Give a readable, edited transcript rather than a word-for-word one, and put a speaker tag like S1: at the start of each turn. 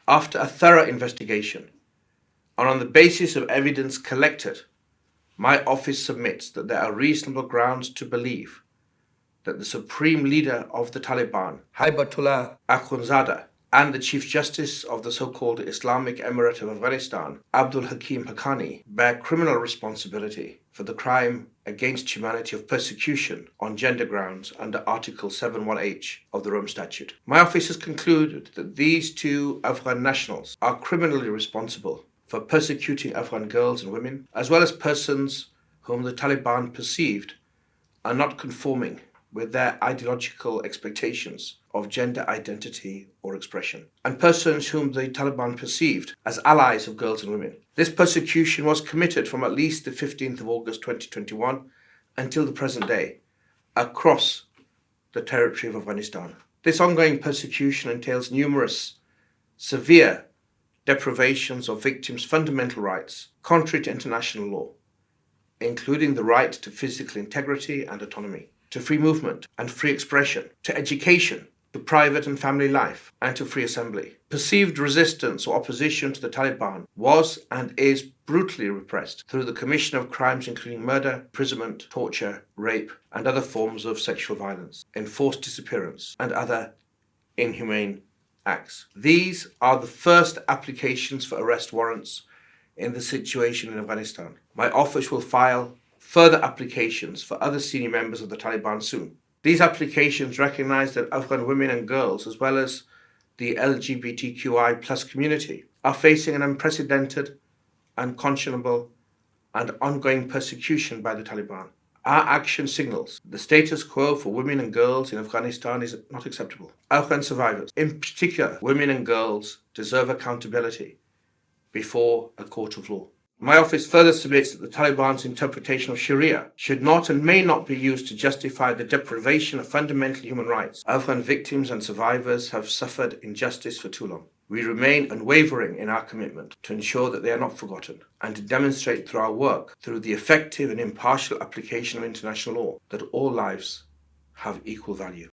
S1: After a thorough investigation, and on the basis of evidence collected, my office submits that there are reasonable grounds to believe that the Supreme Leader of the Taliban, Haibatullah Akhundzada, and the Chief Justice of the so-called Islamic Emirate of Afghanistan, Abdul Hakim Haqqani, bear criminal responsibility for the crime against humanity of persecution on gender grounds under Article 71H of the Rome Statute. My office has concluded that these two Afghan nationals are criminally responsible for persecuting Afghan girls and women, as well as persons whom the Taliban perceived are not conforming with their ideological expectations of gender identity or expression, and persons whom the Taliban perceived as allies of girls and women. This persecution was committed from at least the 15th of August 2021 until the present day across the territory of Afghanistan. This ongoing persecution entails numerous severe deprivations of victims' fundamental rights, contrary to international law, including the right to physical integrity and autonomy, to free movement and free expression, to education, to private and family life, and to free assembly. Perceived resistance or opposition to the Taliban was and is brutally repressed through the commission of crimes including murder, imprisonment, torture, rape, and other forms of sexual violence, enforced disappearance, and other inhumane acts. These are the first applications for arrest warrants in the situation in Afghanistan. My office will file further applications for other senior members of the Taliban soon. These applications recognize that Afghan women and girls, as well as the lgbtqi plus community, are facing an unprecedented, unconscionable, and ongoing persecution by the Taliban. Our action signals the status quo for women and girls in Afghanistan is not acceptable. Afghan survivors, in particular women and girls, deserve accountability before a court of law. My office further submits that the Taliban's interpretation of Sharia should not and may not be used to justify the deprivation of fundamental human rights. Afghan victims and survivors have suffered injustice for too long. We remain unwavering in our commitment to ensure that they are not forgotten, and to demonstrate through our work, through the effective and impartial application of international law, that all lives have equal value.